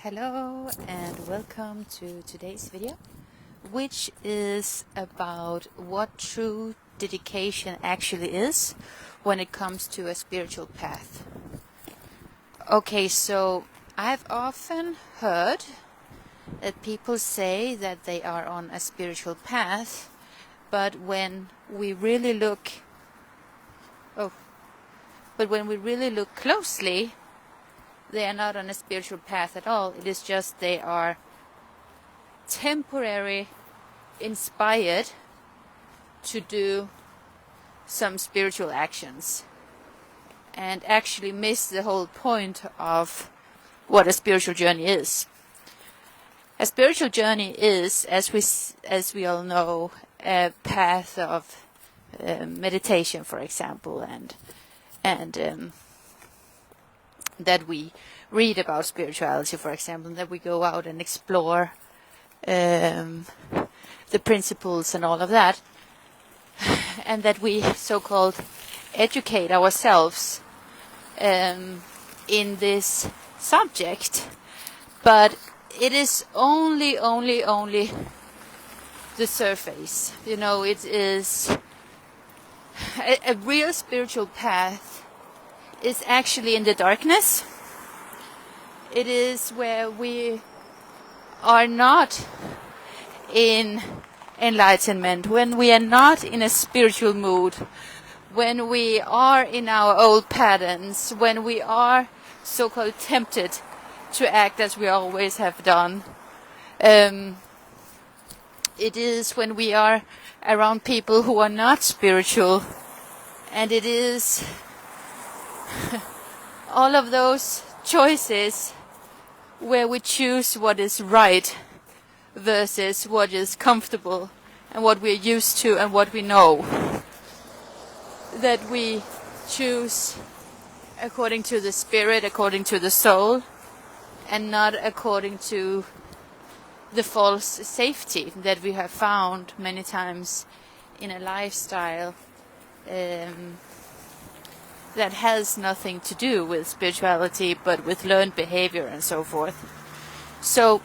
Hello and welcome to today's video, which is about what true dedication actually is when it comes to a spiritual path. Okay, so I've often heard that people say that they are on a spiritual path, but when we really look closely, they are not on a spiritual path at all. It is just they are temporarily inspired to do some spiritual actions and actually miss the whole point of what a spiritual journey is. A spiritual journey is, as we all know, a path of meditation, for example, and that we read about spirituality, for example, and that we go out and explore the principles and all of that, and that we so-called educate ourselves in this subject. But it is only the surface. You know, it is a real spiritual path is actually in the darkness. It is where we are not in enlightenment, when we are not in a spiritual mood, when we are in our old patterns, when we are so-called tempted to act as we always have done. It is when we are around people who are not spiritual, and it is all of those choices where we choose what is right versus what is comfortable and what we're used to and what we know. That we choose according to the spirit, according to the soul, and not according to the false safety that we have found many times in a lifestyle that has nothing to do with spirituality, but with learned behavior and so forth. So,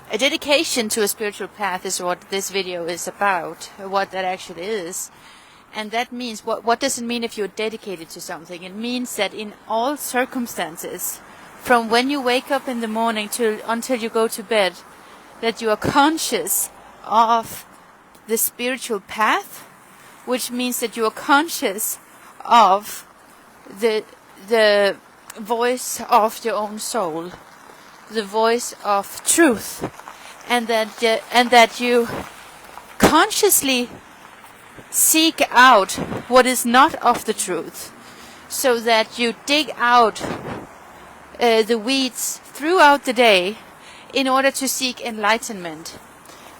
a dedication to a spiritual path is what this video is about, what that actually is. And that means, what does it mean if you're dedicated to something? It means that in all circumstances, from when you wake up in the morning until you go to bed, that you are conscious of the spiritual path, which means that you are conscious of the voice of your own soul, the voice of truth, and that you consciously seek out what is not of the truth, so that you dig out the weeds throughout the day in order to seek enlightenment.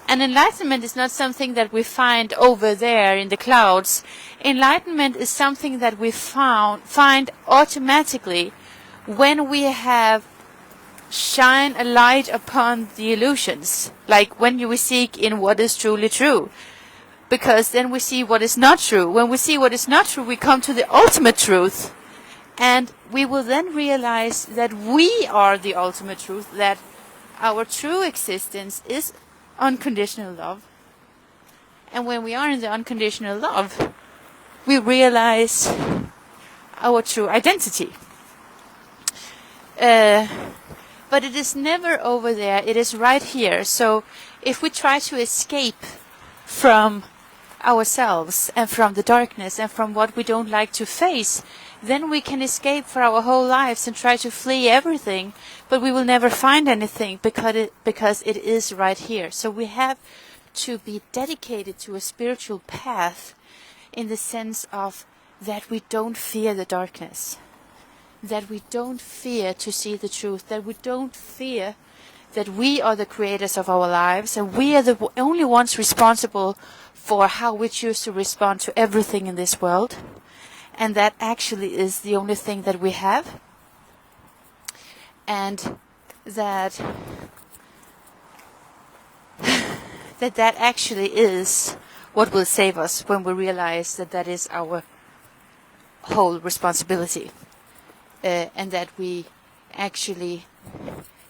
And enlightenment is not something that we find over there in the clouds. Enlightenment is something that we find automatically when we have shine a light upon the illusions, like when we seek in what is truly true, because then we see what is not true. When we see what is not true, we come to the ultimate truth, and we will then realize that we are the ultimate truth, that our true existence is unconditional love. And when we are in the unconditional love, we realize our true identity. But it is never over there, it is right here. So if we try to escape from ourselves and from the darkness and from what we don't like to face, then we can escape for our whole lives and try to flee everything, but we will never find anything because it is right here. So we have to be dedicated to a spiritual path in the sense of that we don't fear the darkness, that we don't fear to see the truth, that we don't fear that we are the creators of our lives and we are the only ones responsible for how we choose to respond to everything in this world. And that actually is the only thing that we have. And that actually is what will save us when we realize that is our whole responsibility. And that we actually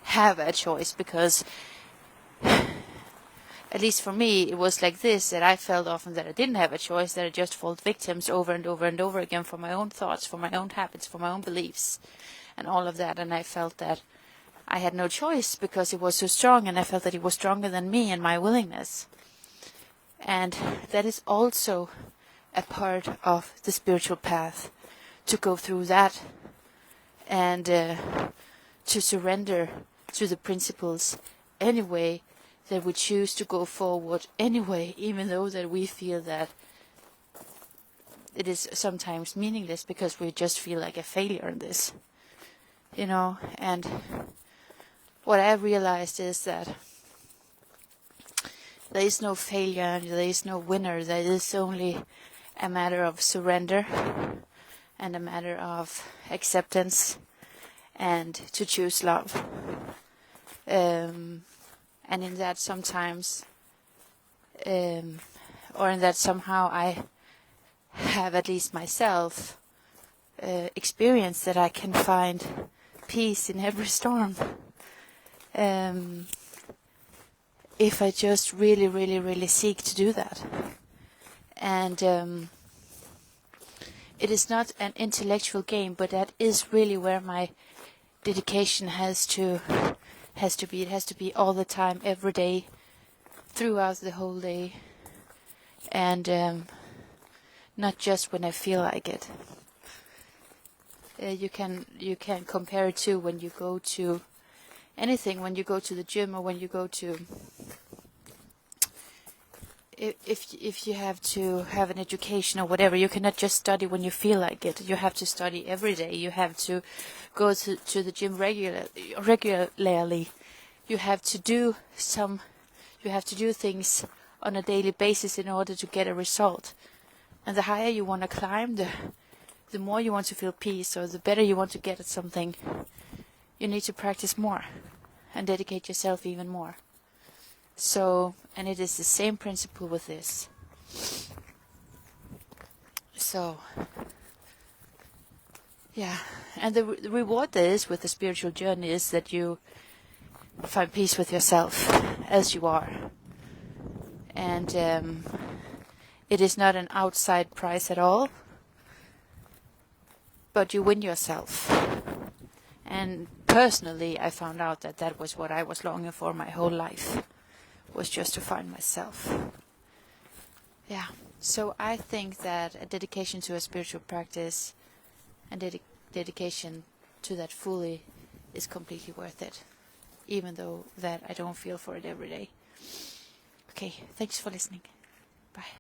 have a choice, because at least for me it was like this, that I felt often that I didn't have a choice, that I just fall victims over and over and over again for my own thoughts, for my own habits, for my own beliefs and all of that. And I felt that I had no choice because it was so strong, and I felt that it was stronger than me and my willingness. And that is also a part of the spiritual path, to go through that and to surrender to the principles anyway, that we choose to go forward anyway, even though that we feel that it is sometimes meaningless, because we just feel like a failure in this, and what I realized is that there is no failure, there is no winner, there is only a matter of surrender and a matter of acceptance and to choose love. And in that sometimes, or in that somehow, I have, at least myself, experienced that I can find peace in every storm. If I just really, really, really seek to do that. And it is not an intellectual game, but that is really where my dedication has to be. It has to be all the time, every day, throughout the whole day, and not just when I feel like it. You can compare it to when you go to anything, when you go to the gym, or when you go to, if you have to have an education or whatever, you cannot just study when you feel like it. You have to study every day. You have to go to the gym regularly. You have to do things on a daily basis in order to get a result. And the higher you want to climb, the more you want to feel peace, or the better you want to get at something, you need to practice more and dedicate yourself even more. So, and it is the same principle with this. So, yeah, and the reward there is with the spiritual journey is that you find peace with yourself as you are. And it is not an outside prize at all, but you win yourself. And personally, I found out that that was what I was longing for my whole life, was just to find myself. Yeah, so I think that a dedication to a spiritual practice and dedication to that fully is completely worth it, even though that I don't feel for it every day. Okay, thanks for listening.